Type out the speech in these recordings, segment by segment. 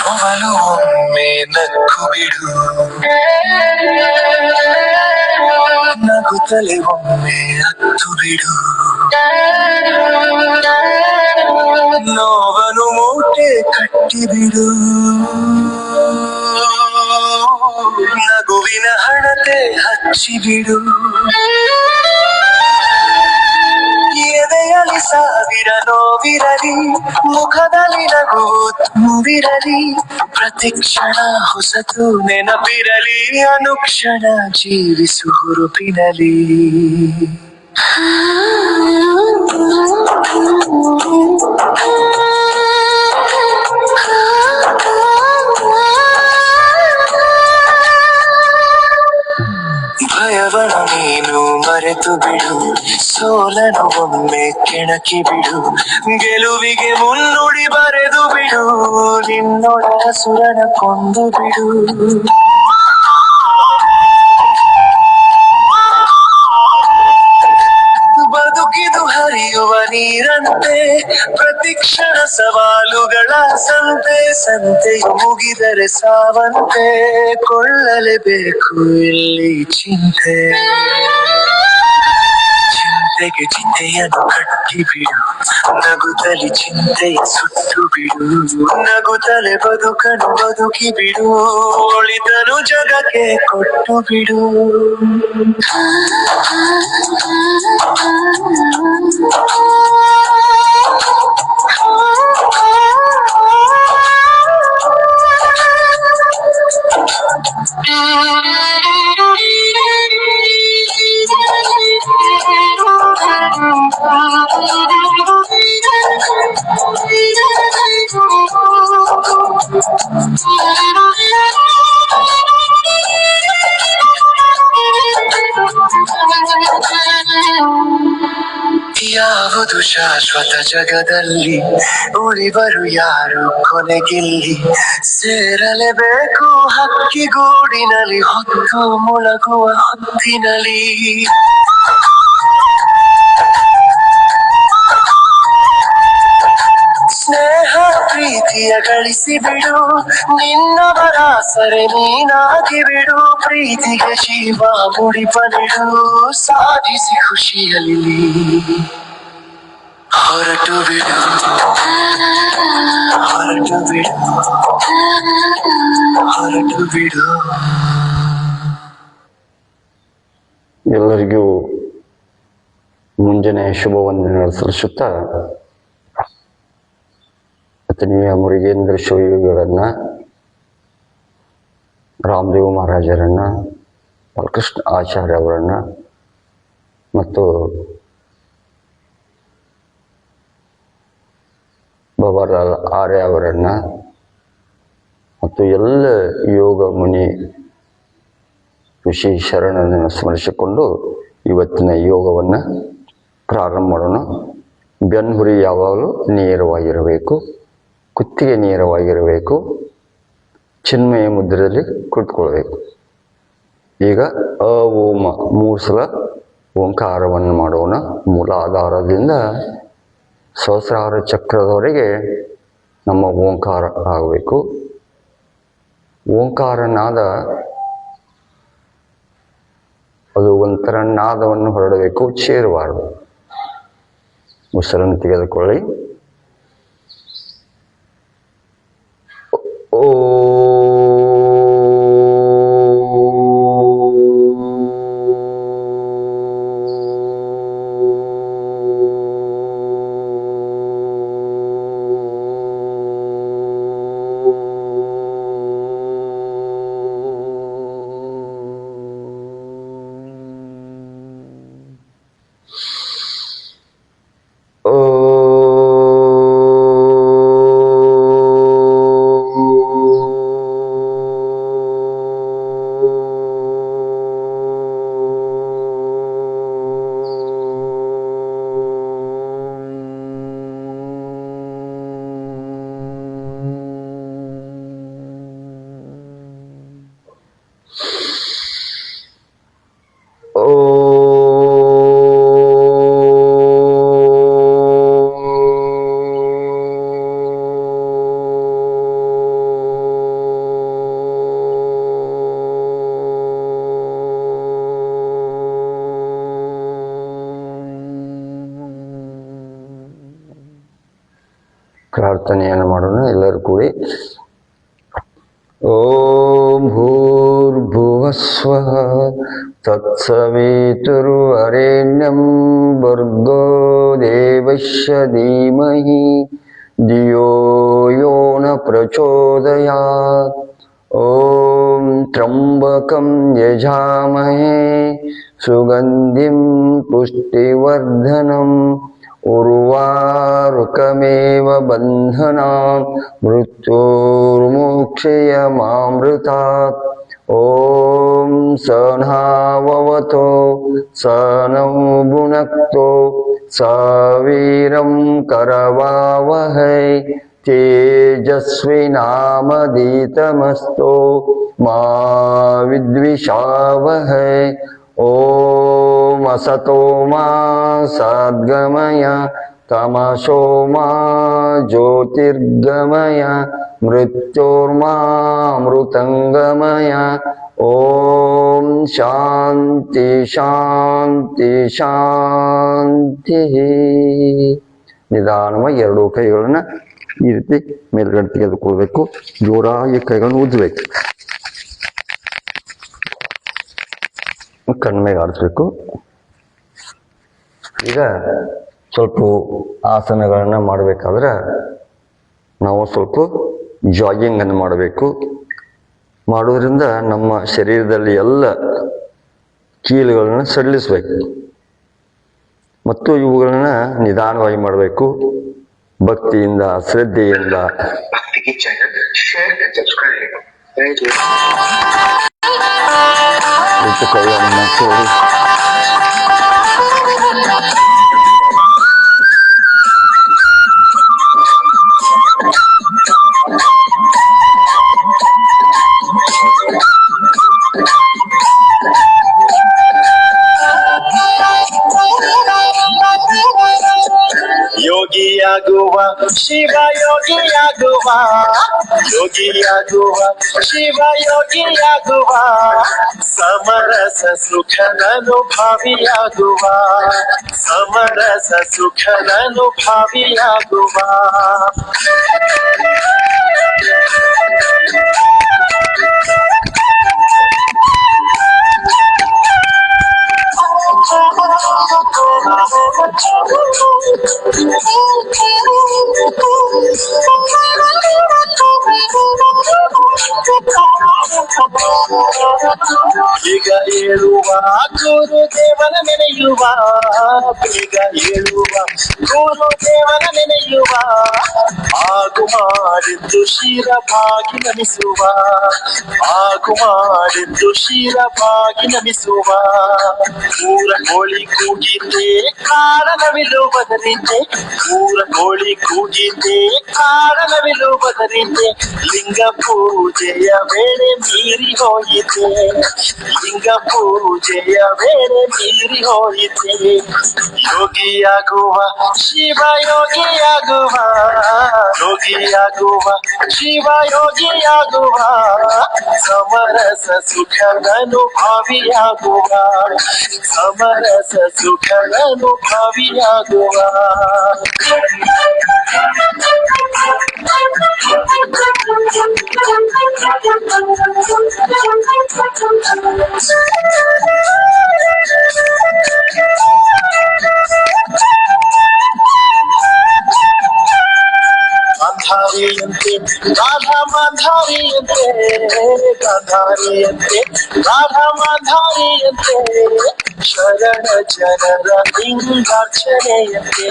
ನೋವಲು ಒಮ್ಮೆ ನಕ್ಕು ಬಿಡು, ನಗುತ್ತಲೇ ಒಮ್ಮೆ ಹತ್ತು ಬಿಡು. ನೋವನು ಮೂಟೆ ಕಟ್ಟಿಬಿಡು, ನಗುವಿನ ಹಣತೆ ಹಚ್ಚಿಬಿಡು. ಎದೆಯಲ್ಲಿ ಸಾವಿರ ನೋವಿರಲಿ, ಮುಖದಲ್ಲಿ ನಗು ತುಂಬಿರಲಿ. ಪ್ರತಿಕ್ಷಣ ಹೊಸತು ನೆನಪಿರಲಿ, ಅನುಕ್ಷಣ ಜೀವಿಸು ಹುರುಪಿನಲಿ. ಭಯವನು ನೀನು ಮರೆತು ಬಿಡು, ಸೋಲನು ಒಮ್ಮೆ ಕೆಣಕಿ ಬಿಡು. ಗೆಲುವಿಗೆ ಮುನ್ನುಡಿ ಬರೆದು ಬಿಡು, ನಿನ್ನೊಳ ಸುರನ ಕೊಂದು ಬಿಡು. ಬದುಕಿದು ಹರಿಯುವ ನೀರಂತೆ, ಪ್ರತಿಕ್ಷಣ ಸವಾಲುಗಳ ಸಂತೆ. ಸಂತೆಯು ಮುಗಿದರೆ ಸಾವಂತೆ, ಕೊಳ್ಳಲೇಬೇಕು ಇಲ್ಲಿ ಚಿಂತೆ. ಚಿಂತೆಗೆ ಚಿಂತೆಯನ್ನು ಕಟ್ಟಿಬಿಡು, ನಗುತ್ತಲಿ ಚಿಂತೆಯ ಸುಟ್ಟು ಬಿಡು. ನಗುತ್ತಲೆ ಬದುಕನು ಬದುಕಿ ಬಿಡು, ಒಳಿತನು ಜಗಕ್ಕೆ ಕೊಟ್ಟು ಬಿಡು. ಯಾವುದು ಶಾಶ್ವತ ಜಗದಲ್ಲಿ, ಉಳಿವರು ಯಾರು ಕೊನೆಗಿಲ್ಲಿ. ಸೇರಲೇಬೇಕು ಹಕ್ಕಿಗೂಡಿನಲ್ಲಿ, ಹೊತ್ತು ಮುಳಗುವ ಹೊತ್ತಿನಲ್ಲಿ. ಸ್ನೇಹ ಪ್ರೀತಿಯ ಗಳಿಸಿ ಬಿಡು, ನಿನ್ನವರ ಸರೆ ನೀನಾಗಿ ಬಿಡು. ಪ್ರೀತಿಗೆ ಜೀವ ಮುಡಿಪನಿಡು, ಸಾಧಿಸಿ ಖುಷಿಯಲ್ಲಿ ಹೊರಟು ಬಿಡು, ಹೊರಟು ಬಿಡು, ಹೊರಟು ಬಿಡು. ಎಲ್ಲರಿಗೂ ಮುಂಜಾನೆ ಶುಭವಂದನೆಗಳು ಸಲ್ಲಿಸುತ್ತಾ, ಪತ್ನಿಯ ಮುರುಗೇಂದ್ರ ಶಿವಯೋಗಿಗಳನ್ನ, ರಾಮದೇವ ಮಹಾರಾಜರನ್ನ, ಬಾಲಕೃಷ್ಣ ಆಚಾರ್ಯ ಅವರನ್ನ ಮತ್ತು ಬಾಬಾಲಾಲ್ ಆರ್ಯ ಅವರನ್ನ ಮತ್ತು ಎಲ್ಲ ಯೋಗ ಮುನಿ ಋಷಿ ಶರಣರನ್ನು ಸ್ಮರಿಸಿಕೊಂಡು ಇವತ್ತಿನ ಯೋಗವನ್ನು ಪ್ರಾರಂಭ ಮಾಡೋಣ. ಬೆನ್ನುಹುರಿ ಯಾವಾಗಲೂ ನೇರವಾಗಿರಬೇಕು, ಕುತ್ತಿಗೆ ನೇರವಾಗಿರಬೇಕು, ಚಿನ್ಮಯ ಮುದ್ರೆಯಲ್ಲಿ ಕುಳಿತುಕೊಳ್ಬೇಕು. ಈಗ ಅ ಓಂ 3 ಸಲ ಓಂಕಾರವನ್ನು ಮಾಡೋಣ. ಮೂಲಾಧಾರದಿಂದ ಸಹಸ್ರಾರ ಚಕ್ರದವರೆಗೆ ನಮ್ಮ ಓಂಕಾರ ಆಗಬೇಕು. ಓಂಕಾರ ನಾದ ಅದು ಒಂಥರ ನಾದವನ್ನು ಹೊರಡಬೇಕು, ಚೇರಬಾರದು. ಉಸಿರನ್ನು ತೆಗೆದುಕೊಳ್ಳಿ. ಓ ಓ ಪ್ರಾರ್ಥನೆಯನ್ನು ಮಾಡೋಣ ಎಲ್ಲರೂ ಕೂಡಿ. ಓಂ ಭೂರ್ಭುವಸ್ವಃ ತತ್ಸವಿತುರ್ವರೆಣ್ಯಂ ಭರ್ಗೋ ದೇವಸ್ಯ ಧೀಮಹಿ ಧಿಯೋ ಯೋ ನ ಪ್ರಚೋದಯಾತ್. ಓಂ ತ್ರ್ಯಂಬಕಂ ಯಜಾಮಹೇ ಸುಗಂಧಿಂ ಪುಷ್ಟಿವರ್ಧನಂ ಉರ್ವಾರುಕಮೇವ ಬಂಧನಾನ್ ಮೃತ್ಯೋರ್ಮೋಕ್ಷಯಮಾಮೃತಾತ್. ಓಂ ಸಹನಾವವತೋ ಸನೌ ಭುನಕ್ತೋ ಸವೀರಂ ಕರವಾವಹೈ ತೇಜಸ್ವಿನಾಮಧೀತಮಸ್ತೋ ಮಾ ವಿದ್ವಿಷಾವಹೈ. ಓಂ ಅಸತೋ ಮಾ ಸದ್ಗಮಯ ತಮಸೋ ಮಾ ಜ್ಯೋತಿರ್ಗಮಯ ಮೃತ್ಯೋರ್ಮಾಮೃತಂಗಮಯ. ಓಂ ಶಾಂತಿ ಶಾಂತಿ ಶಾಂತಿ. ನಿಧಾನವಾಗಿ ಎರಡೂ ಕೈಗಳನ್ನ ಈ ರೀತಿ ಮೇಲ್ಗಡೆ ತೆಗೆದುಕೊಳ್ಬೇಕು. ಜೋರಾಗಿ ಕೈಗಳನ್ನು ಉಜ್ಜಬೇಕು. ಕಣ್ಮೇಲೆ ಆಡಿಸ್ಬೇಕು. ಈಗ ಸ್ವಲ್ಪ ಆಸನಗಳನ್ನ ಮಾಡಬೇಕಾದ್ರೆ ನಾವು ಸ್ವಲ್ಪ ಜಾಗಿಂಗ್ ಅನ್ನು ಮಾಡಬೇಕು. ಮಾಡೋದ್ರಿಂದ ನಮ್ಮ ಶರೀರದಲ್ಲಿ ಎಲ್ಲ ಕೀಲುಗಳನ್ನ ಸಡಿಲಿಸ್ಬೇಕು ಮತ್ತು ಇವುಗಳನ್ನ ನಿಧಾನವಾಗಿ ಮಾಡಬೇಕು. ಭಕ್ತಿಯಿಂದ ಶ್ರದ್ಧೆಯಿಂದ. ಯೋಗಿಯಾಗುವ ಶಿವ ಯೋಗಿಯಾಗುವ, ಯೋಗಿಯಾಗುವ ಶಿವ ಯೋಗಿಯಾಗುವ, ಸಮರಸ ಸುಖದನುಭಾವಿಯಾಗುವ, ಸಮರಸ ಸುಖದನುಭಾವಿಯಾಗುವ. ಈಗ ಏಳುವ ಗುರುದೇವನ ನೆನೆಯುವ, ಬೇಗ ಏಳುವ ಗುರುದೇವನ ನೆನೆಯುವ, ಆಗು ಮಾಡಿದ್ದು ಶಿರಭಾಗಿ ನಮಿಸುವ, ಆಗು ಮಾಡಿದ್ದು ಶಿರಭಾಗಿ ನಮಿಸುವ. ಊರ ಕೋಳಿ ಕೂಗಿದ್ದೆ ಕಾರಣವಿಲು ಬದಲಿದ್ದೆ, ಊರ ಕೋಳಿ ಕೂಗಿದ್ದೆ ಕಾರಣವಿಲು ಬದಲಿದ್ದೆ, ಲಿಂಗ ಪೂಜೆಯ ವೇಳೆ ಮೀರಿ ಹೋಯಿತೆ, ಲಿಂಗ ಪೂಜೆಯ ವೇಳೆ ಮೀರಿ ಹೋಯಿತೆ. ಯೋಗಿಯಾಗುವ ಶಿವ ಯೋಗಿಯಾಗುವ, ಯೋಗಿಯಾಗುವ ಶಿವ ಯೋಗಿಯಾಗುವ, ಸಮರಸ ಸುಖದನುಭಾವಿಯಾಗುವ, ಸಮರಸ ಸುಖದನುಭಾವಿಯಾಗುವ. ಗಾಂಧಾರಿಯಂತೆ ರಾಧಾ ಮಾಂಧಾರಿಯಂತೆ, ಗಾಂಧಾರಿಯಂತೆ ರಾಧಾ ಮಾಂಧಾರಿಯಂತೆ, ಶರಣ ಜನರ ಲಿಂಗಾರ್ಚನೆಯಂತೆ,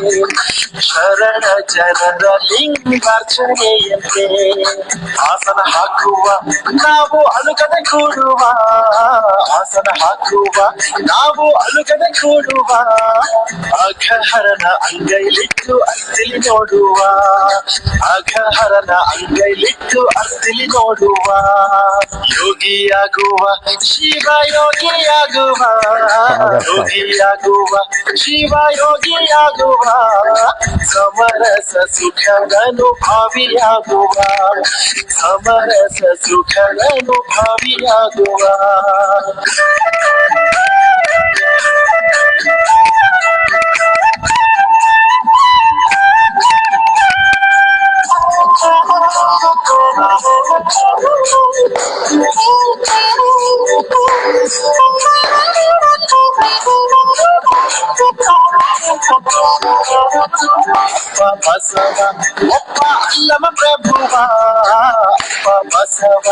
ಶರಣ ಜನರ ಲಿಂಗಾರ್ಚನೆಯಂತೆ. ಆಸನ ಹಾಕುವ ನಾವು ಅಲುಕದೆ ಕೂಡುವ, ಆಸನ ಹಾಕುವ ನಾವು ಅಲುಕದೆ ಕೂಡುವ, ಅಘಹರನ ಅಂಗೈಲಿಟ್ಟು ಅರ್ತಿಲಿ ನೋಡುವ, ಅಘಹರನ ಅಂಗೈಲಿಟ್ಟು ಅರ್ತಿಲಿ ನೋಡುವ. ಯೋಗಿಯಾಗುವ ಶಿವ ಯೋಗಿಯಾಗುವ, ಯೋಗಿಯಾಗುವ ಶಿವ ಯೋಗಿಯಾಗುವ, ಸಮರಸ ಸುಖದನುಭಾವಿಯಾಗುವ, ಸಮರಸ ಸುಖದನುಭಾವಿಯಾಗುವ. ಬಸವ ಒಬ್ಬ ಅಲ್ಲಮ ಪ್ರಭುವ ಬಸವ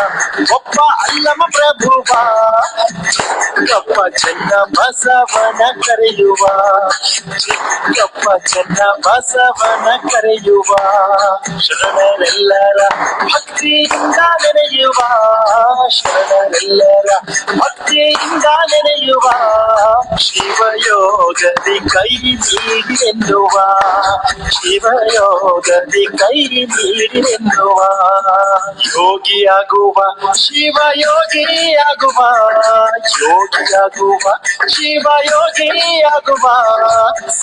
ಒಬ್ಬ ಅಲ್ಲಮ ಪ್ರಭುವ ಚಿಕ್ಕಪ್ಪ ಚೆನ್ನ ಬಸವನ ಕರೆಯುವ ಚಿಕ್ಕಪ್ಪ ಚೆನ್ನ ಬಸವನ ಕರೆಯುವ ಶರಣರೆಲ್ಲರ ಭಕ್ತಿಯಿಂದ ನೆನೆಯುವ ಶರಣರೆಲ್ಲರ ಭಕ್ತಿಯಿಂದ ನೆನೆಯುವ ಶಿವಯೋಗದಿ ಕೈ ನೀಡಿ ಎನ್ನುವ ಶಿವಯೋಗದಿ ಕೈ ನೀಡಿ ಎನ್ನುವ ಯೋಗಿಯಾಗುವ ಶಿವಯೋಗಿಯಾಗುವ ಯೋಗಿಯಾಗುವ ಶಿವಯೋಗಿಯಾಗುವ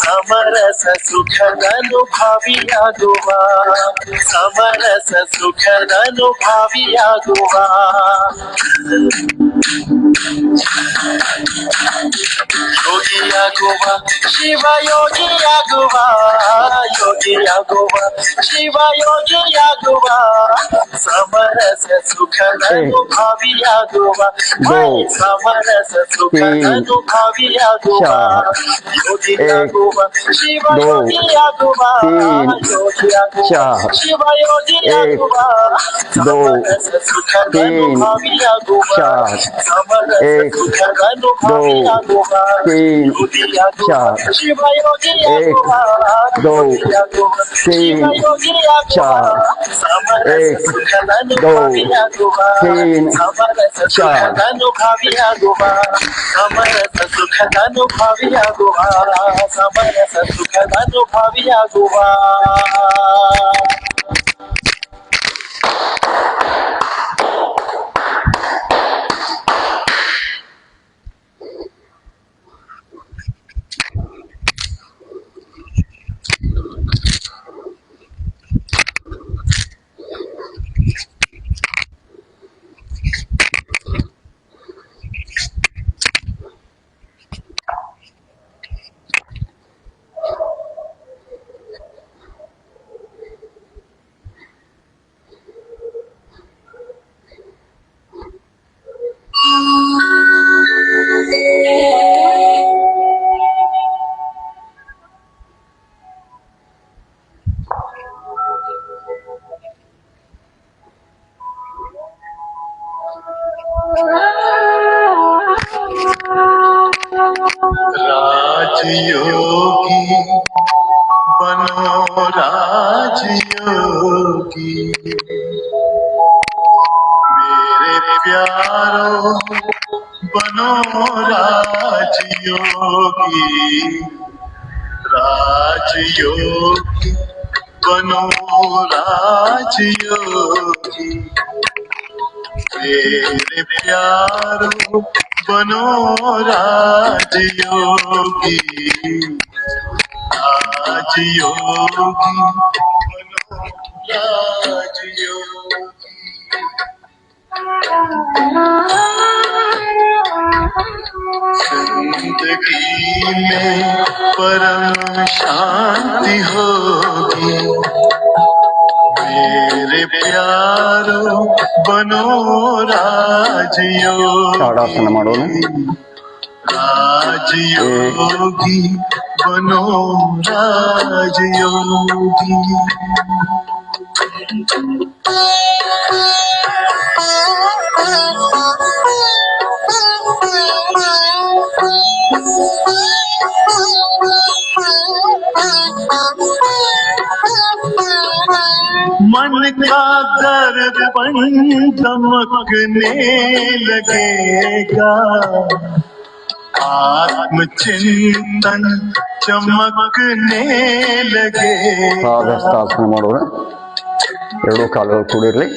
ಸಮರಸ ಸುಖದನುಭಾವಿಯಾಗುವ ಸಮರಸ ಸುಖದನುಭಾವಿಯಾಗುವ ಯೋಗಿಯಾಗುವ ಶಿವಯೋಗಿಯಾಗುವ ಯೋಗಿಯಾಗುವ ಶಿವಯೋಗಿಯಾಗುವ ಸಮರಸ ಸುಖದನುಭಾವಿಯಾಗುವ ಸಮರಸ ಸುಖದನುಭಾವಿಯಾಗುವ ಯೋಗಿಯಾಗುವ ಶಿವಯೋಗಿಯಾಗುವ ಯೋಗಿಯಾಗುವ ಶಿವಯೋಗಿಯಾಗುವ ಸಮರಸ ಸುಖದನುಭಾವಿಯಾಗುವ ಸಮರಸ ಸುಖದನುಭಾವಿಯಾಗುವ ಯೋಗಿಯಾಗುವ ಶಿವಯೋಗಿಯಾಗುವ ಯೋಗಿಯಾಗುವ ಶಿವಯೋಗಿಯಾಗುವ ಸಮರಸ ಸುಖದನುಭಾವಿಯಾಗುವ ಸಮರಸ ಸುಖದನುಭಾವಿಯಾಗುವ ಸಮರಸ ಸುಖದನುಭಾವಿಯಾಗುವ ಸಮರಸ ಸುಖದನುಭಾವಿಯಾಗುವ राजयोगी बनो राजयोगी मेरे प्यारो बनो राजयोगी राजयोगी बनो राजयोगी मेरे प्यारो बनो राजयोगी राजयोगी बनो राजयोगी जिंदगी में परम शांति होगी मेरे प्यारो बनो ತಾಡಾಸನ ಮಾಡೋಣ. राजयोगी बनो राजयोगी मन का दर्पण दमकने लगेगा आत्मचिंतन चमकने लगेगा ಪಾದಸ್ಥಾಪನ ಮಾಡೋಣ. ಎರಡೂ ಕಾಲುಗಳು ಕೂಡಿರಲಿ.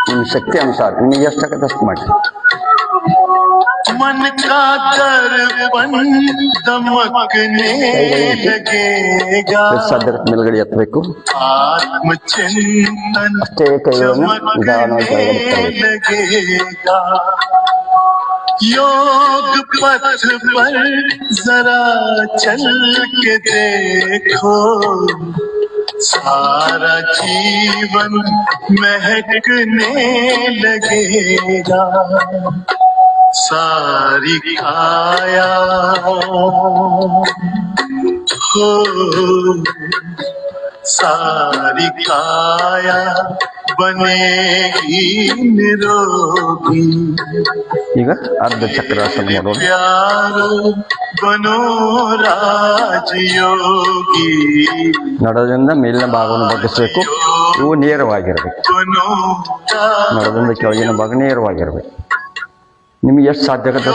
ನಿಮ್ಮ ಶಕ್ತಿ ಅನುಸಾರ ನಿಮಗೆ ಎಷ್ಟಾಗತ್ತೆ ಅಷ್ಟು ಮಾಡಿ. मन का दर्पण दमकने लगेगा ಸಾಧ್ಯ ಮೇಲ್ಗಡೆ ಎತ್ತಬೇಕು. आत्मचिंतन ಅಷ್ಟೇ ಕೈಗಳನ್ನು ನಿಧಾನವಾಗಿ ಕೆಳಗಡೆ ತರಬೇಕು. लगेगा योग पथ पर जरा चल के देखो सारा जीवन महकने लगेगा सारी काया हो सारी काया बनेगी निरोगी ಈಗ ಅರ್ಧ ಚಕ್ರಾಸನ ಮಾಡೋಣ. प्यारो बनो राजयोगी ನಡದಿಂದ ಮೇಲಿನ ಭಾಗವನ್ನು ಬಗ್ಗಿಸಬೇಕು. ಇವು ನೇರವಾಗಿರ್ಬೇಕು. बनो ನಡದಿಂದ ಕೆಳಗಿನ ಭಾಗ ನೇರವಾಗಿರ್ಬೇಕು. ನಿಮ್ಗೆ ಎಷ್ಟು ಸಾಧ್ಯ ಆಗುತ್ತೆ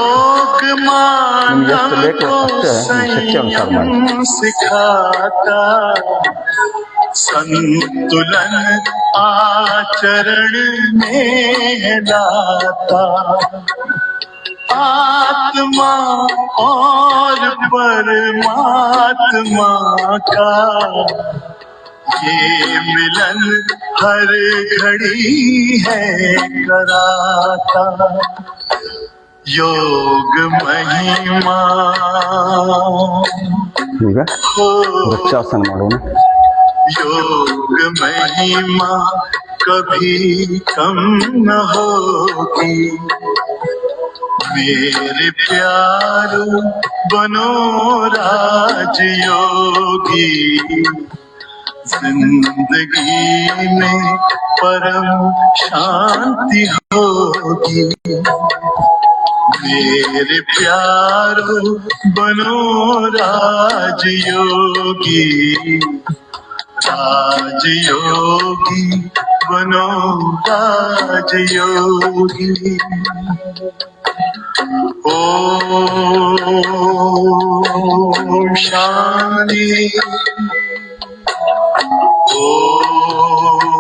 ನಿಮ್ಗೆ ಎಷ್ಟು ಬೇಕು ಅಷ್ಟೇ ಶಕ್ತಿ ಅನುಸಾರ ಮಾಡಿ. सिखाता संतुलन आचरण में लाता आत्मा और परमात्मा का ये मिलन हर घड़ी है कराता योग महिमा ಈಗ ವೃಕ್ಷಾಸನ ಮಾಡೋಣ. योग महिमा कभी कम न होगी मेरे प्यारो बनो राजयोगी जिंदगी में परम शांति होगी मेरे प्यारो बनो राजयोगी राजयोगी बनो राजयोगी ओम शांति ओम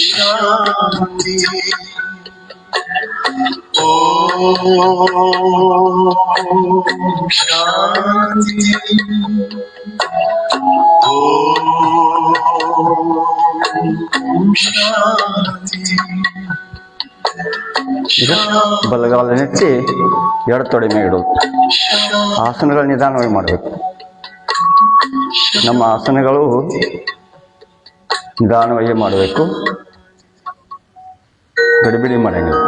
शांति ओम शांति ओम शांति ಈಗ ಬಲಗಾಲ ನೆಚ್ಚಿ ಎಡ ತೊಡೆ ಮೇಲೆ ಇಡೋದು. ಆಸನಗಳ ನಿಧಾನವಾಗಿ ಮಾಡಬೇಕು. ನಮ್ಮ ಆಸನಗಳು ನಿಧಾನವಾಗಿ ಮಾಡಬೇಕು, ಗಡಿಬಿಡಿ ಮಾಡಂಗಿಲ್ಲ.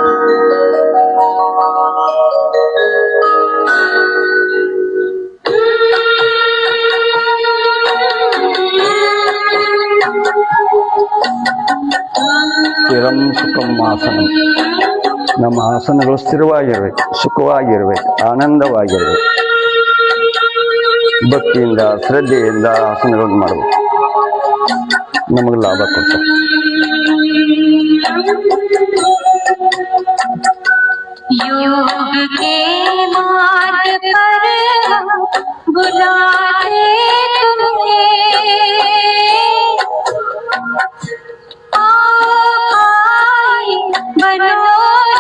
ಸ್ಥಿರಂ ಸುಖಂ ಆಸನಂ. ನಮ್ಮ ಆಸನಗಳು ಸ್ಥಿರವಾಗಿರ್ಬೇಕು, ಸುಖವಾಗಿರ್ಬೇಕು, ಆನಂದವಾಗಿರ್ಬೇಕು. ಭಕ್ತಿಯಿಂದ ಶ್ರದ್ಧೆಯಿಂದ ಆಸನಗಳನ್ನು ಮಾಡಬೇಕು. ನಮಗೆ ಲಾಭ ಕೊಡ್ತಾರೆ. योग के मार्ग पर बुलाते तुम्हें बनो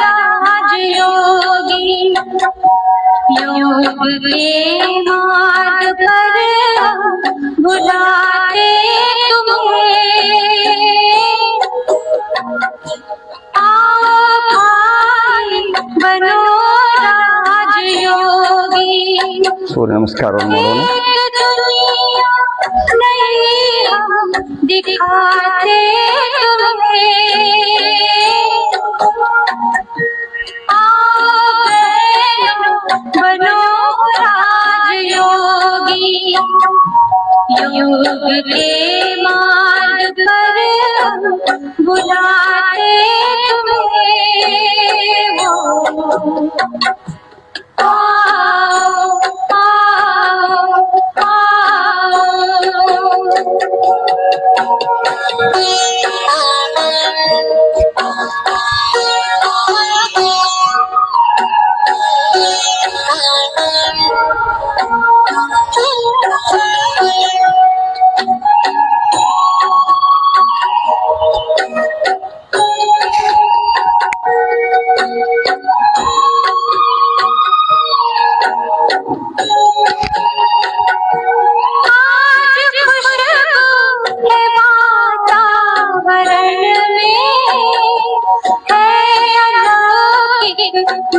राजयोगी योग के मार्ग पर बुलाते बनो राजयोगी सूर्य नमस्कार ಮಾಡೋಣ. दिखाते बनो राजयोगी योग के मार्ग पर बुलाते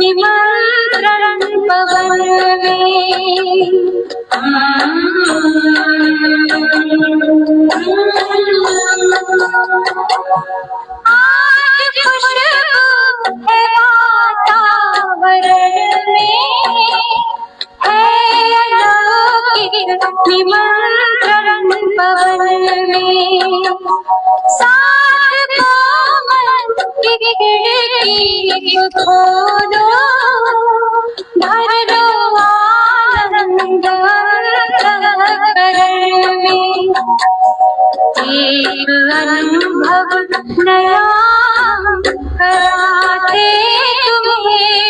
निमंत्रण पवन आज खुशबू है वातावरण में है अलौकिक निमंत्रण पवन में साथ कोमल की खिड़की खोलो भर दो आनंद अंतःकरण में एक अनुभव नया कराते तुम्हें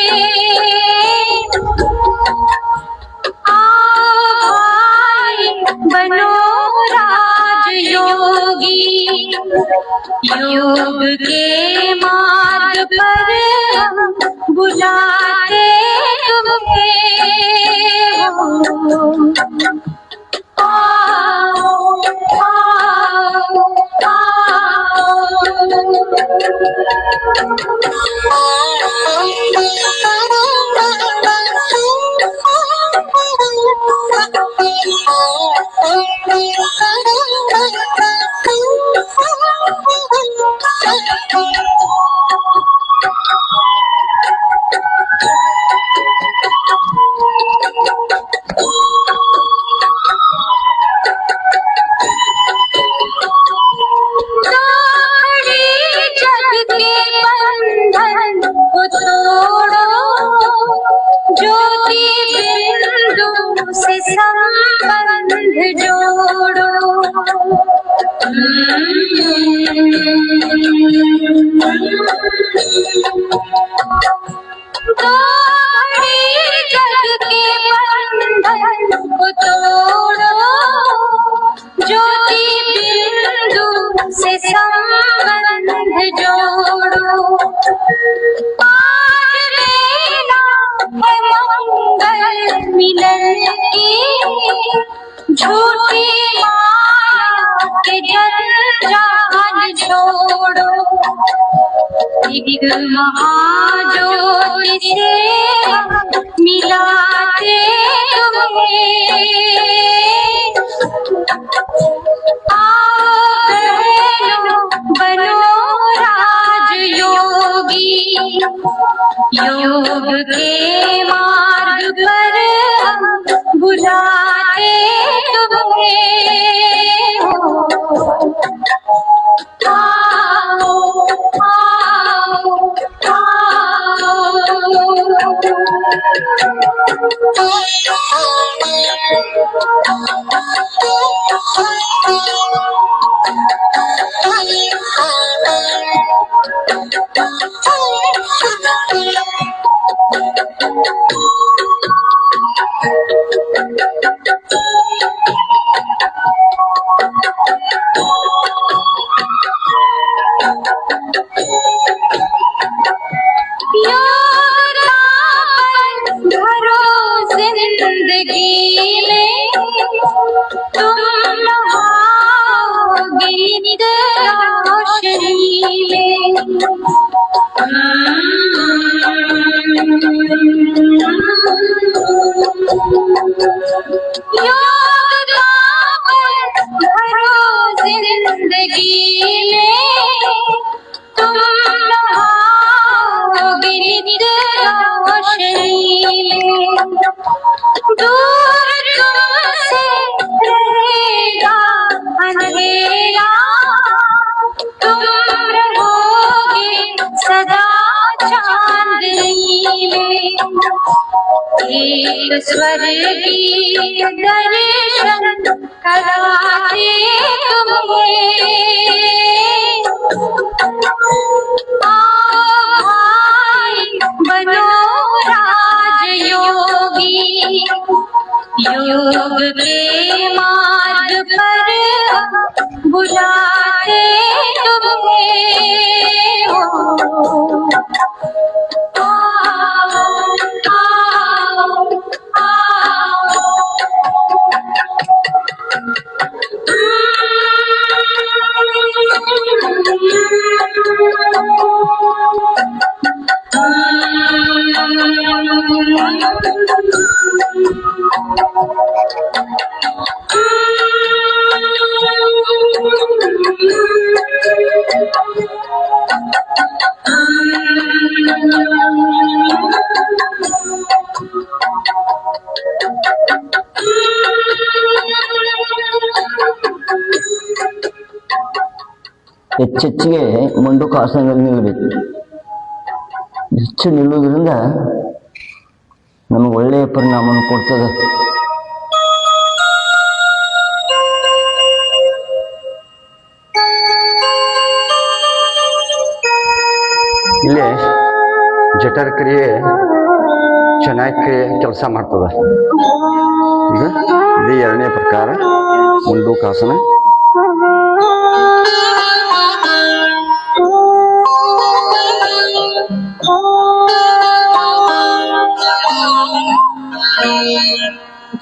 आओ भाई बनो राजयोगी योग के मार्ग पर हम बुलाते तुम्हें आओ आओ झूठी माया के जंजाल छोड़ो एक महाज्योति से मिलाते तुम्हें आओ बहनों बनो राजयोगी योग के मार्ग पर हम बुलाते तुम्हें आओ आओ स्वर्गीय दर्शन कराते तुम्हें आओ भाई बनो राजयोगी योग के मार्ग पर हम बुलाते तुम्हें ಹೆಚ್ಚೆಚ್ಚಿಗೆ ಮಂಡುಕಾಸನದಲ್ಲಿ ನಿಲ್ಲಬೇಕು. ಹೆಚ್ಚು ನಿಲ್ಲುವುದರಿಂದ ನಮಗೆ ಒಳ್ಳೆಯ ಪರಿಣಾಮವನ್ನು ಕೊಡ್ತದೆ. ಇಲ್ಲೇ ಜಠರ ಕ್ರಿಯೆ ಚೆನ್ನಾಗಿ ಕೆಲಸ ಮಾಡ್ತದೆ. ಈಗ ಇದು ಎರಡನೇ ಪ್ರಕಾರ ಮಂಡೂಕಾಸನ.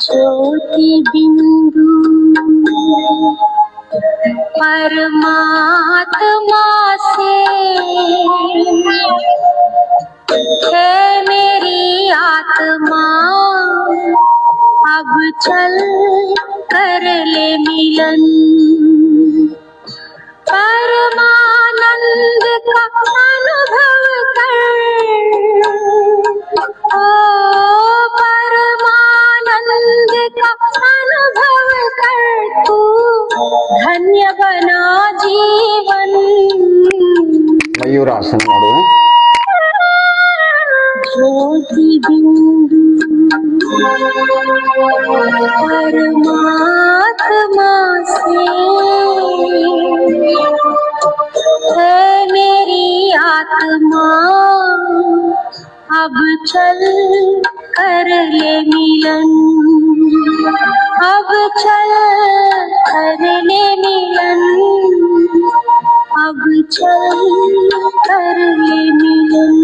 ज्योति बिंदु परमात्मा से है मेरी आत्मा, अब चल कर ले मिलन। परमानंद का अनुभव कर, ओ परमानंद का अनुभव कर, तू धन्य बना जीवन। ಮಯೂರಾಸನ ಮಾಡುವ. ज्योति बिंदु परमात्मा से है मेरी आत्मा, अब चल कर ले मिलन। अब चल कर ले मिलन, अब चल कर ले मिलन।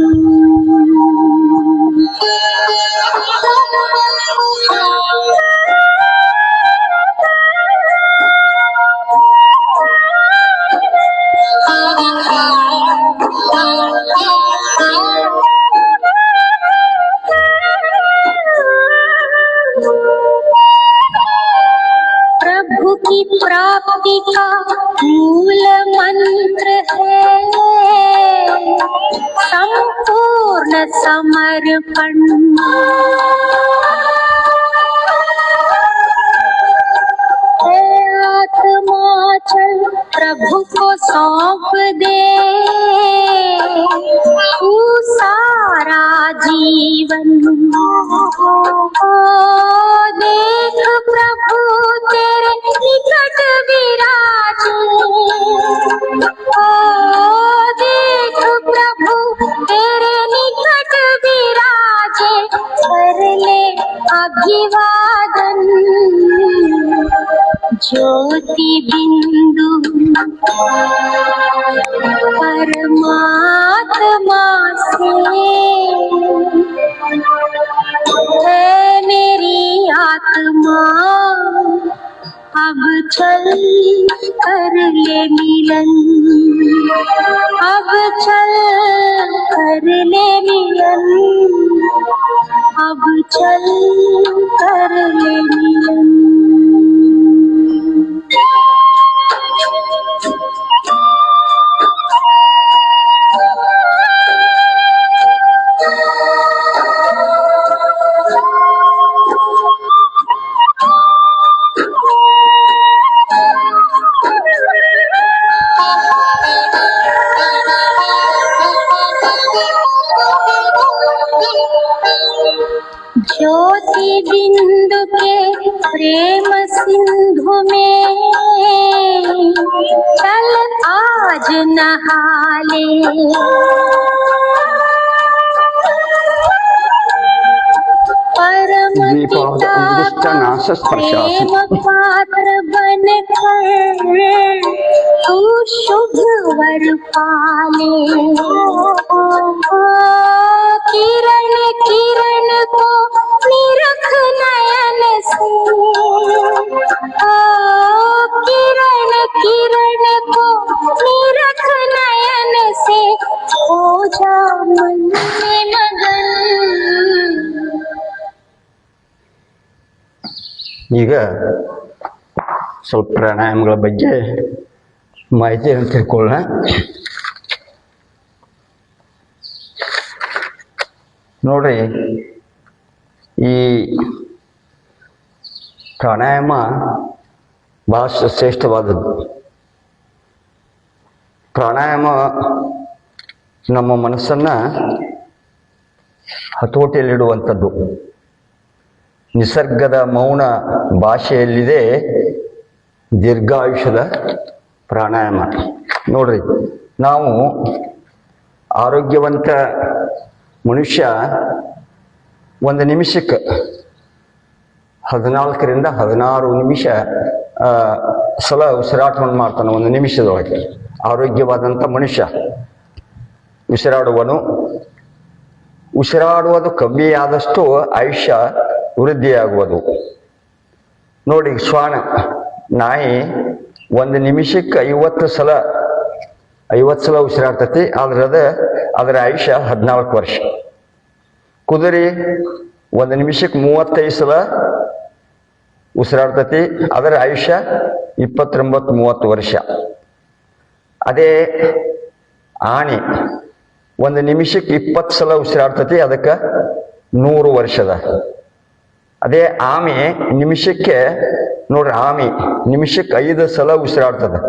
प्रभु की प्राप्ति का मूल मंत्र है संपूर्ण समर्पण। हे आत्मा चल प्रभु को सौंप दे तू सारा जीवन। ओ देख प्रभु तेरे निकट विराजे, ओ देख प्रभु तेरे निकट विराजे, कर ले अभिवादन। ज्योति बिंदु परमात्मा से है मेरी आत्मा, अब चल कर ले मिलन। अब चल कर ले मिलन, अब चल कर ले मिलन। ज्योति बिंदु के प्रेम सिंधु में चल आज नहा ले। परम पिता प्रेम पात्र बन कर तू शुभ वर पाले। किरण किरण को निरख नयन से, किरण किरण को निरख नयन से, हो जा मन में मगन। ಈಗ ಸ್ವಲ್ಪ ಪ್ರಾಣಾಯಾಮಗಳ ಬಗ್ಗೆ ಮಾಹಿತಿಯನ್ನು ತಿಳ್ಕೊಳ್ಳೋಣ. ನೋಡ್ರಿ, ಈ ಪ್ರಾಣಾಯಾಮ ಬಹಳ ಶ್ರೇಷ್ಠವಾದದ್ದು. ಪ್ರಾಣಾಯಾಮ ನಮ್ಮ ಮನಸ್ಸನ್ನ ಹತೋಟಿಯಲ್ಲಿಡುವಂಥದ್ದು. ನಿಸರ್ಗದ ಮೌನ ಭಾಷೆಯಲ್ಲಿದೆ ದೀರ್ಘಾಯುಷ್ಯದ ಪ್ರಾಣಾಯಾಮ. ನೋಡ್ರಿ, ನಾವು ಆರೋಗ್ಯವಂತ ಮನುಷ್ಯ ಒಂದು ನಿಮಿಷಕ್ಕೆ 14ರಿಂದ 16 ನಿಮಿಷ ಸಲ ಉಸಿರಾಟವನ್ನು ಮಾಡ್ತಾನೆ. ಒಂದು ನಿಮಿಷದೊಳಗೆ ಆರೋಗ್ಯವಾದಂಥ ಮನುಷ್ಯ ಉಸಿರಾಡುವುದು ಕಮ್ಮಿ ಆದಷ್ಟು ಆಯುಷ್ಯ ವೃದ್ಧಿಯಾಗುವುದು. ನೋಡಿ, ಶ್ವಾನ ನಾಯಿ ಒಂದು ನಿಮಿಷಕ್ಕೆ 50 ಸಲ ಉಸಿರಾಡ್ತತಿ. ಅದರ ಆಯುಷ್ಯ 14 ವರ್ಷ. ಕುದುರೆ ಒಂದು ನಿಮಿಷಕ್ಕೆ 35 ಸಲ ಉಸಿರಾಡ್ತತಿ. ಅದರ ಆಯುಷ್ಯ 29-30 ವರ್ಷ. ಅದೇ ಆನೆ ಒಂದು ನಿಮಿಷಕ್ಕೆ 20 ಸಲ ಉಸಿರಾಡ್ತತಿ. ಅದಕ್ಕೆ 100 ವರ್ಷದ. ಅದೇ ಆಮೆ ನಿಮಿಷಕ್ಕೆ ನಿಮಿಷಕ್ಕೆ 5 ಸಲ ಉಸಿರಾಡ್ತದೆ.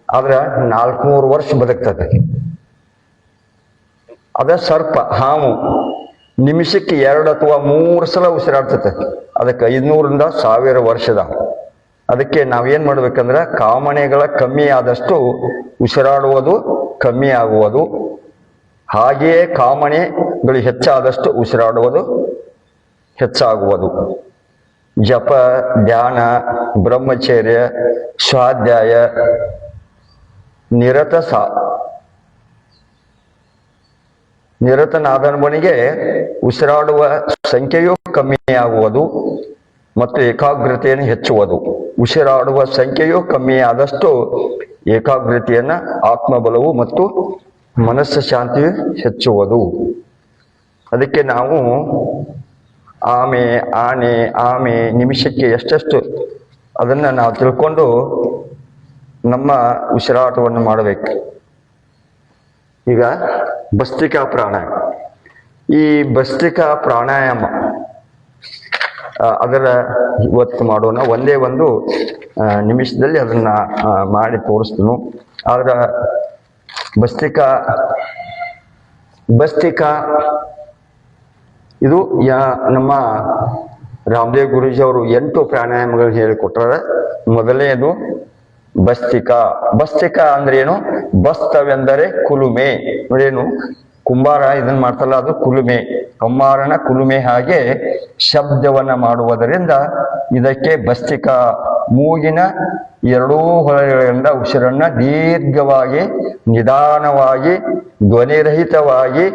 ಆದ್ರೆ 400 ವರ್ಷ ಬದುಕ್ತದೆ. ಅದ ಸರ್ಪ, ಹಾವು ನಿಮಿಷಕ್ಕೆ 2 ಅಥವಾ 3 ಸಲ ಉಸಿರಾಡ್ತದೆ. ಅದಕ್ಕೆ 500ರಿಂದ 1000 ವರ್ಷದ. ಅದಕ್ಕೆ ನಾವೇನ್ ಮಾಡ್ಬೇಕಂದ್ರೆ ಕಾಮನೆಗಳ ಕಮ್ಮಿ ಆದಷ್ಟು ಉಸಿರಾಡುವುದು ಕಮ್ಮಿ ಆಗುವುದು, ಹಾಗೆಯೇ ಕಾಮನೆಗಳು ಹೆಚ್ಚಾದಷ್ಟು ಉಸಿರಾಡುವುದು ಹೆಚ್ಚಾಗುವುದು. ಜಪ, ಧ್ಯಾನ, ಬ್ರಹ್ಮಚರ್ಯ, ಸ್ವಾಧ್ಯಾಯ, ನಿರತನಾದವನಿಗೆ ಉಸಿರಾಡುವ ಸಂಖ್ಯೆಯೂ ಕಮ್ಮಿಯಾಗುವುದು ಮತ್ತು ಏಕಾಗ್ರತೆಯನ್ನು ಹೆಚ್ಚುವುದು. ಉಸಿರಾಡುವ ಸಂಖ್ಯೆಯೂ ಕಮ್ಮಿ ಆದಷ್ಟು ಏಕಾಗ್ರತೆಯನ್ನು, ಆತ್ಮಬಲವು ಮತ್ತು ಮನಸ್ಸು ಶಾಂತಿಯು ಹೆಚ್ಚುವುದು. ಅದಕ್ಕೆ ನಾವು ಆಮೆ ನಿಮಿಷಕ್ಕೆ ಎಷ್ಟೆಷ್ಟು ಅದನ್ನು ನಾವು ತಿಳ್ಕೊಂಡು ನಮ್ಮ ಉಸಿರಾಟವನ್ನು ಮಾಡಬೇಕು. ಈಗ ಭಸ್ತ್ರಿಕಾ ಪ್ರಾಣಾಯಾಮ. ಈ ಭಸ್ತ್ರಿಕಾ ಪ್ರಾಣಾಯಾಮ ಅದರ ಇವತ್ತು ಮಾಡೋಣ. ಒಂದೇ ಒಂದು ನಿಮಿಷದಲ್ಲಿ ಅದನ್ನ ಮಾಡಿ ತೋರಿಸ್ತೀನಿ. ಆದ್ರೆ ಭಸ್ತ್ರಿಕಾ ಇದು ನಮ್ಮ ರಾಮದೇವ್ ಗುರೂಜಿ ಅವರು 8 ಪ್ರಾಣಾಯಾಮಗಳು ಹೇಳಿಕೊಟ್ಟಾರೆ. ಮೊದಲನೇದು ಭಸ್ತ್ರಿಕಾ ಅಂದ್ರೆ ಏನು? ಬಸ್ತವೆಂದರೆ ಕುಲುಮೆ. ನೋಡೇನು, ಕುಂಬಾರ ಇದನ್ನ ಮಾಡ್ತಲ್ಲ, ಅದು ಕುಲುಮೆ. ಕಮ್ಮಾರನ ಕುಲುಮೆ ಹಾಗೆ ಶಬ್ದವನ್ನ ಮಾಡುವುದರಿಂದ ಇದಕ್ಕೆ ಭಸ್ತ್ರಿಕಾ. ಮೂಗಿನ 2 ಹೊಳೆಗಳಿಂದ ಉಸಿರನ್ನ ದೀರ್ಘವಾಗಿ, ನಿಧಾನವಾಗಿ, ಧ್ವನಿರಹಿತವಾಗಿ,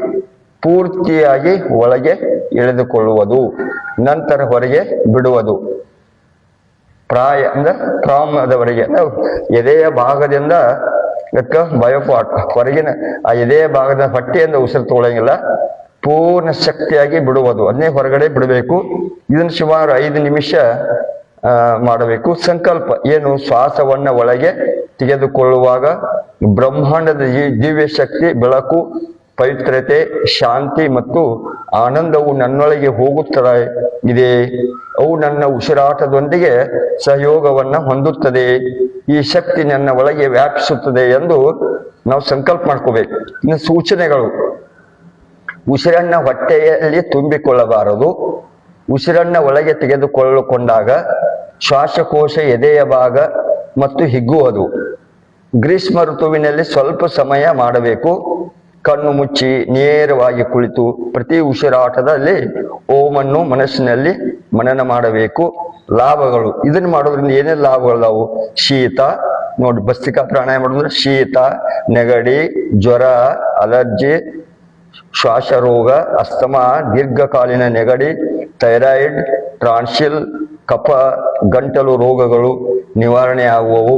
ಪೂರ್ತಿಯಾಗಿ ಒಳಗೆ ಎಳೆದುಕೊಳ್ಳುವುದು, ನಂತರ ಹೊರಗೆ ಬಿಡುವುದು. ಪ್ರಾಮದವರೆಗೆ ಎದೆಯ ಭಾಗದಿಂದ ಬಯೋಪಾಟ್ ಹೊರಗಿನ ಆ ಎದೆಯ ಭಾಗದ ಹೊಟ್ಟೆಯಿಂದ ಉಸಿರು ತಗೊಳ್ಳಂಗಿಲ್ಲ, ಪೂರ್ಣ ಶಕ್ತಿಯಾಗಿ ಬಿಡುವುದು. ಅದನ್ನೇ ಹೊರಗಡೆ ಬಿಡಬೇಕು. ಇದನ್ನು ಸುಮಾರು 5 ನಿಮಿಷ ಮಾಡಬೇಕು. ಸಂಕಲ್ಪ ಏನು? ಶ್ವಾಸವನ್ನ ಒಳಗೆ ತೆಗೆದುಕೊಳ್ಳುವಾಗ ಬ್ರಹ್ಮಾಂಡದ ದಿವ್ಯ ಶಕ್ತಿ, ಬೆಳಕು, ಪವಿತ್ರತೆ, ಶಾಂತಿ ಮತ್ತು ಆನಂದವು ನನ್ನೊಳಗೆ ಹೋಗುತ್ತದೆ ಇದೆ. ಅವು ನನ್ನ ಉಸಿರಾಟದೊಂದಿಗೆ ಸಹಯೋಗವನ್ನ ಹೊಂದುತ್ತದೆ. ಈ ಶಕ್ತಿ ನನ್ನ ಒಳಗೆ ವ್ಯಾಪಿಸುತ್ತದೆ ಎಂದು ನಾವು ಸಂಕಲ್ಪ ಮಾಡ್ಕೋಬೇಕು. ಇನ್ನು ಸೂಚನೆಗಳು: ಉಸಿರನ್ನ ಹೊಟ್ಟೆಯಲ್ಲಿ ತುಂಬಿಕೊಳ್ಳಬಾರದು. ಉಸಿರನ್ನ ಒಳಗೆ ತೆಗೆದುಕೊಳ್ಳುಕೊಂಡಾಗ ಶ್ವಾಸಕೋಶ ಎದೆಯ ಭಾಗ ಮತ್ತು ಹಿಗ್ಗುವುದು. ಗ್ರೀಷ್ಮ ಋತುವಿನಲ್ಲಿ ಸ್ವಲ್ಪ ಸಮಯ ಮಾಡಬೇಕು. ಕಣ್ಣು ಮುಚ್ಚಿ ನೇರವಾಗಿ ಕುಳಿತು ಪ್ರತಿ ಉಸಿರಾಟದಲ್ಲಿ ಓಮನ್ನು ಮನಸ್ಸಿನಲ್ಲಿ ಮನನ ಮಾಡಬೇಕು. ಲಾಭಗಳು: ಇದನ್ನು ಮಾಡೋದ್ರಿಂದ ಏನೇನು ಲಾಭಗಳಾವು? ಶೀತ, ನೋಡಿ, ಭಸ್ತ್ರಿಕಾ ಪ್ರಾಣಾಯಾಮ ಮಾಡೋದ್ರೆ ಶೀತ, ನೆಗಡಿ, ಜ್ವರ, ಅಲರ್ಜಿ, ಶ್ವಾಸರೋಗ, ಅಸ್ತಮಾ, ದೀರ್ಘಕಾಲೀನ ನೆಗಡಿ, ಥೈರಾಯ್ಡ್, ಟ್ರಾನ್ಸಿಲ್, ಕಫ, ಗಂಟಲು ರೋಗಗಳು ನಿವಾರಣೆ ಆಗುವವು.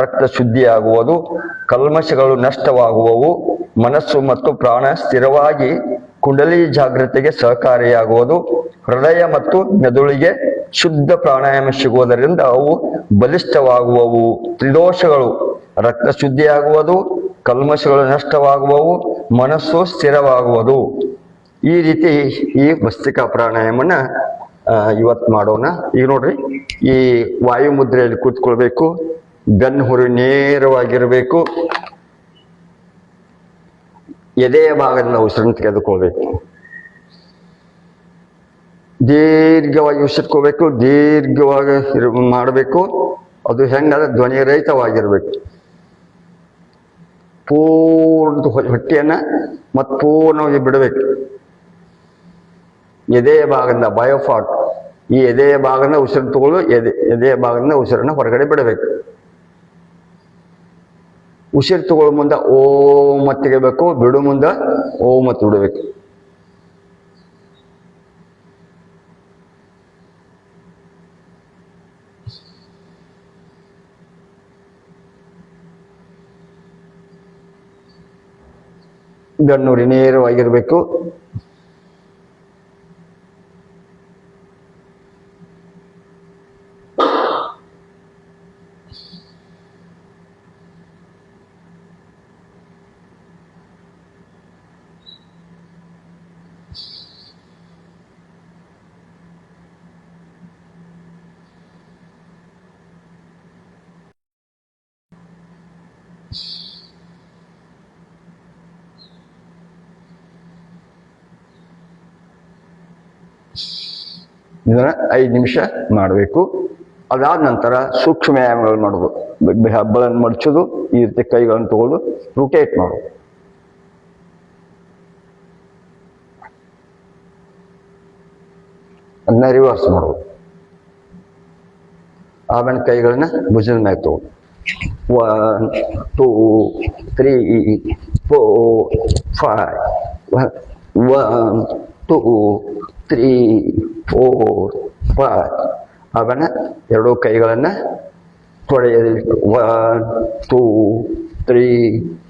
ರಕ್ತ ಶುದ್ಧಿಯಾಗುವುದು, ಕಲ್ಮಶಗಳು ನಷ್ಟವಾಗುವವು. ಮನಸ್ಸು ಮತ್ತು ಪ್ರಾಣ ಸ್ಥಿರವಾಗಿ ಕುಂಡಲಿ ಜಾಗೃತಿಗೆ ಸಹಕಾರಿಯಾಗುವುದು. ಹೃದಯ ಮತ್ತು ಮೆದುಳಿಗೆ ಶುದ್ಧ ಪ್ರಾಣಾಯಾಮ ಸಿಗುವುದರಿಂದ ಅವು ಬಲಿಷ್ಠವಾಗುವವು. ತ್ರಿದೋಷಗಳು: ರಕ್ತ ಶುದ್ಧಿಯಾಗುವುದು, ಕಲ್ಮಶಗಳು ನಷ್ಟವಾಗುವವು, ಮನಸ್ಸು ಸ್ಥಿರವಾಗುವುದು. ಈ ರೀತಿ ಈ ಭಸ್ತ್ರಿಕಾ ಪ್ರಾಣಾಯಾಮನ ಇವತ್ತು ಮಾಡೋಣ. ಈಗ ನೋಡ್ರಿ, ಈ ವಾಯು ಮುದ್ರೆಯಲ್ಲಿ ಕೂತ್ಕೊಳ್ಬೇಕು. ಬೆನ್ನು ಹುರಿ ನೇರವಾಗಿರಬೇಕು. ಎದೆಯ ಭಾಗದಿಂದ ಉಸಿರನ್ನು ತೆಗೆದುಕೊಳ್ಬೇಕು. ದೀರ್ಘವಾಗಿ ಉಸಿರ್ಕೋಬೇಕು, ದೀರ್ಘವಾಗಿ ಮಾಡಬೇಕು. ಅದು ಹೆಂಗಂದ್ರೆ ಧ್ವನಿ ರಹಿತವಾಗಿರ್ಬೇಕು. ಪೂರ್ಣ ಹೊಟ್ಟೆಯನ್ನು ಮತ್ತು ಪೂರ್ಣವಾಗಿ ಬಿಡಬೇಕು. ಎದೆಯ ಭಾಗದಿಂದ ಬಯೋಫಾಟ್, ಈ ಎದೆಯ ಭಾಗದಿಂದ ಉಸಿರು ತಗೊಳ್ಳು, ಎದೆಯ ಭಾಗದಿಂದ ಉಸಿರನ್ನು ಹೊರಗಡೆ ಬಿಡಬೇಕು. ಉಸಿರು ತಗೊಳ್ಳೋ ಮುಂದೆ ಓಂ ಮತ್ತು ತೆಗಿಬೇಕು, ಬಿಡು ಮುಂದೆ ಓಂ ಮತ್ತು ಬಿಡಬೇಕು. ಬೆನ್ನುರಿ ನೇರವಾಗಿರ್ಬೇಕು. ಇದನ್ನ 5 ನಿಮಿಷ ಮಾಡಬೇಕು. ಅದಾದ ನಂತರ ಸೂಕ್ಷ್ಮ ವ್ಯಾಯಾಮಗಳು ಮಾಡೋದು. ಹೆಬ್ಬಗಳನ್ನು ಮಡಚೋದು, ಈ ರೀತಿ ಕೈಗಳನ್ನು ತಗೊಳ್ಳೋದು, ರೊಟೇಟ್ ಮಾಡೋದು. ಅದನ್ನ ರಿವರ್ಸ್ ಮಾಡೋದು. ಆಮೇಲೆ ಕೈಗಳನ್ನ ಭುಜದ ಮೇಲೆ ತಗೊಳ್ಳೋದು. 1 2 3 4 5 1 2 3 4 5. ಆಮೇಲೆ ಎರಡೂ ಕೈಗಳನ್ನು ತೊಡೆಯಬೇಕು. 1 2 3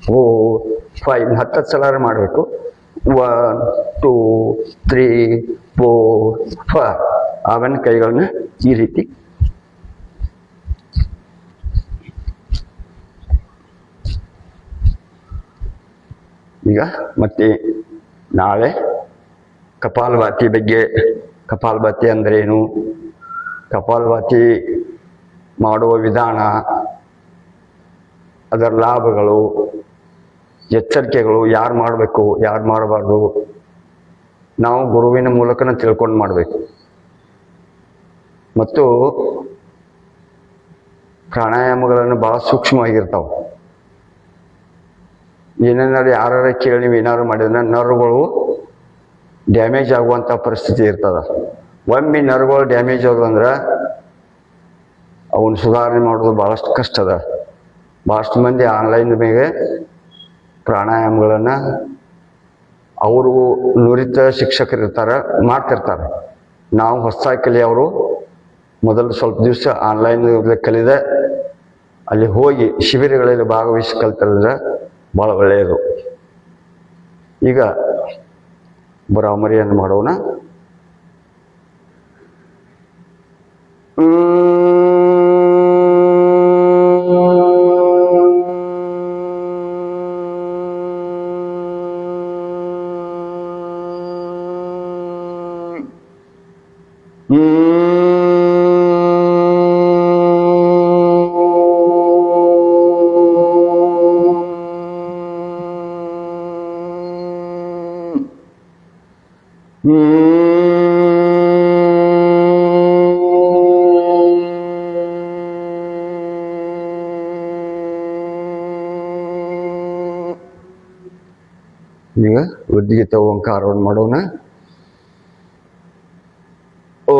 4 5 10 ಸಲ ಮಾಡಬೇಕು. 1 2 3 4 5. ಆಮೇಲೆ ಕೈಗಳನ್ನ ಈ ರೀತಿ ಈಗ ಮತ್ತೆ ನಾಳೆ ಕಪಾಲಭಾತಿ ಬಗ್ಗೆ, ಕಪಾಲಭಾತಿ ಅಂದ್ರೇನು, ಕಪಾಲಭಾತಿ ಮಾಡುವ ವಿಧಾನ, ಅದರ ಲಾಭಗಳು, ಎಚ್ಚರಿಕೆಗಳು, ಯಾರು ಮಾಡಬೇಕು ಯಾರು ಮಾಡಬಾರ್ದು, ನಾವು ಗುರುವಿನ ಮೂಲಕನ ತಿಳ್ಕೊಂಡು ಮಾಡಬೇಕು. ಮತ್ತು ಪ್ರಾಣಾಯಾಮಗಳನ್ನು ಭಾಳ ಸೂಕ್ಷ್ಮವಾಗಿರ್ತಾವೆ. ಏನೇನಾದ್ರು ಯಾರು ಕೇಳಿ ನೀವು ಏನಾದ್ರು ಮಾಡಿದ್ರೆ ನರ್ವ್ಗಳು ಡ್ಯಾಮೇಜ್ ಆಗುವಂಥ ಪರಿಸ್ಥಿತಿ ಇರ್ತದೆ. ಒಮ್ಮೆ ನರ್ವ್ಗಳು ಡ್ಯಾಮೇಜ್ ಆದವು ಅಂದ್ರೆ ಅವನ್ನ ಸುಧಾರಣೆ ಮಾಡೋದು ಭಾಳಷ್ಟು ಕಷ್ಟ ಅದ. ಭಾಳಷ್ಟು ಮಂದಿ ಆನ್ಲೈನ್ ಮೇಲೆ ಪ್ರಾಣಾಯಾಮಗಳನ್ನು ಅವರು ನುರಿತ ಶಿಕ್ಷಕರು ಇರ್ತಾರೆ, ಮಾಡ್ತಿರ್ತಾರೆ. ನಾವು ಹೊಸದಾಗಿ ಕಲಿಯೋರು ಮೊದಲು ಸ್ವಲ್ಪ ದಿವಸ ಆನ್ಲೈನ್ ಕಲಿದ ಅಲ್ಲಿ ಹೋಗಿ ಶಿಬಿರಗಳಲ್ಲಿ ಭಾಗವಹಿಸಿ ಕಲ್ತಿದ್ರೆ ಭಾಳ ಒಳ್ಳೆಯದು. ಈಗ ಭ್ರಾಮರಿಯನ್ನು ಮಾಡೋಣ. ಈಗ ಉದ್ದಿಗೆ ಓಂಕಾರವನ್ನು ಮಾಡೋಣ. ಓ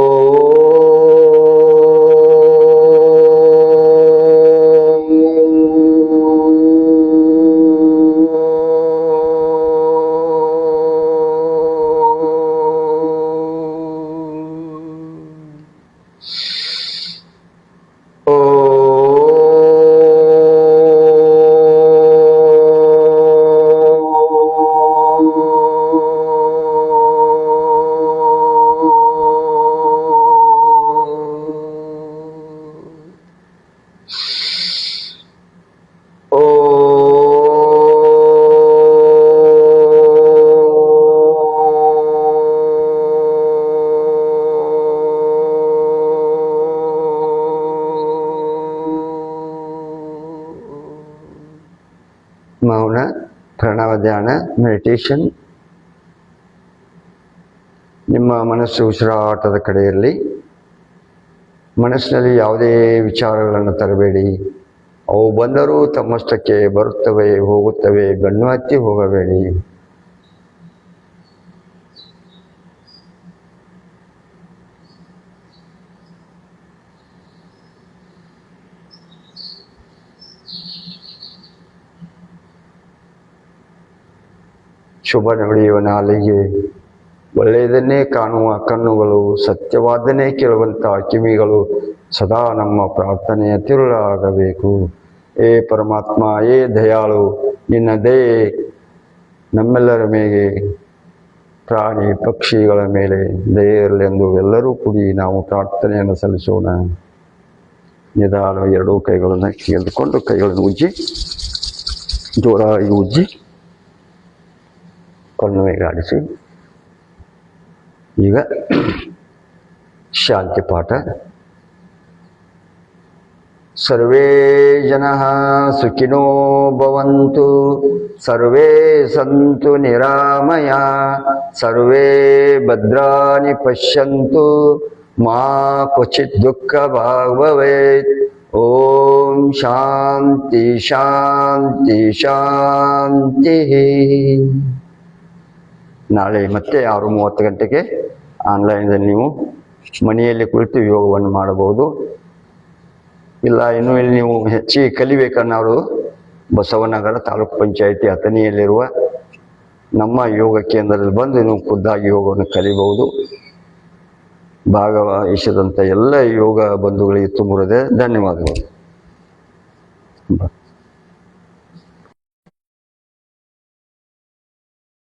ಮೌನ ಪ್ರಣವ ಧ್ಯಾನ ಮೆಡಿಟೇಷನ್. ನಿಮ್ಮ ಮನಸ್ಸು ಉಸಿರಾಟದ ಕಡೆ ಇರಲಿ. ಮನಸ್ಸಿನಲ್ಲಿ ಯಾವುದೇ ವಿಚಾರಗಳನ್ನು ತರಬೇಡಿ. ಅವು ಬಂದರೂ ತಮ್ಮಷ್ಟಕ್ಕೆ ಬರುತ್ತವೆ ಹೋಗುತ್ತವೆ, ಗಣ್ಣು ಹತ್ತಿ ಹೋಗಬೇಡಿ. ಶುಭ ನುಡಿಯುವ ನಾಲಿಗೆ, ಒಳ್ಳೆಯದನ್ನೇ ಕಾಣುವ ಕಣ್ಣುಗಳು, ಸತ್ಯವಾದನ್ನೇ ಕೇಳುವಂಥ ಕಿವಿಗಳು ಸದಾ ನಮ್ಮ ಪ್ರಾರ್ಥನೆಯ ತಿರುಳಾಗಬೇಕು. ಏ ಪರಮಾತ್ಮ, ಏ ದಯಾಳು, ನಿನ್ನ ದಯೆ ನಮ್ಮೆಲ್ಲರ ಮೇಲೆ, ಪ್ರಾಣಿ ಪಕ್ಷಿಗಳ ಮೇಲೆ ದಯೆ ಇರಲೆಂದು ಎಲ್ಲರೂ ಕೂಡಿ ನಾವು ಪ್ರಾರ್ಥನೆಯನ್ನು ಸಲ್ಲಿಸೋಣ. ನಿಧಾನ ಎರಡೂ ಕೈಗಳನ್ನು ತೆಗೆದುಕೊಂಡು ಕೈಗಳನ್ನು ಉಜ್ಜಿ, ಜೋರಾಗಿ ಉಜ್ಜಿ, ಕಣ್ಣುಗಾಡಿಸಿ. ಈಗ ಶಾಂತಿ ಪಾಠ. ಸರ್ವೇ ಜನಃ ಸುಖಿನೋ ಭವಂತು, ಸರ್ವೇ ಸಂತು ನಿರಾಮಯಾ, ಸರ್ವೇ ಭದ್ರಾಣಿ ಪಶ್ಯಂತು, ಮಾ ಕ್ವಚಿತ್ ದುಃಖ ಭಾಗ್ ಭವೇತ್. ಓಂ ಶಾಂತಿ ಶಾಂತಿ ಶಾಂತಿ. ನಾಳೆ ಮತ್ತೆ 6:30 ಗಂಟೆಗೆ ಆನ್ಲೈನ್ದಲ್ಲಿ ನೀವು ಮನೆಯಲ್ಲಿ ಕುಳಿತು ಯೋಗವನ್ನು ಮಾಡಬಹುದು. ಇಲ್ಲ ಇನ್ನೂ ಇಲ್ಲಿ ನೀವು ಹೆಚ್ಚಿಗೆ ಕಲಿಬೇಕನ್ನೋರು ಬಸವನಗರ ತಾಲೂಕು ಪಂಚಾಯಿತಿ ಅಥಣಿಯಲ್ಲಿರುವ ನಮ್ಮ ಯೋಗ ಕೇಂದ್ರದಲ್ಲಿ ಬಂದು ನೀವು ಖುದ್ದಾಗಿ ಯೋಗವನ್ನು ಕಲಿಬಹುದು. ಭಾಗವಹಿಸಿದಂಥ ಎಲ್ಲ ಯೋಗ ಬಂಧುಗಳಿಗೆ ತುಂಬ ಧನ್ಯವಾದಗಳು.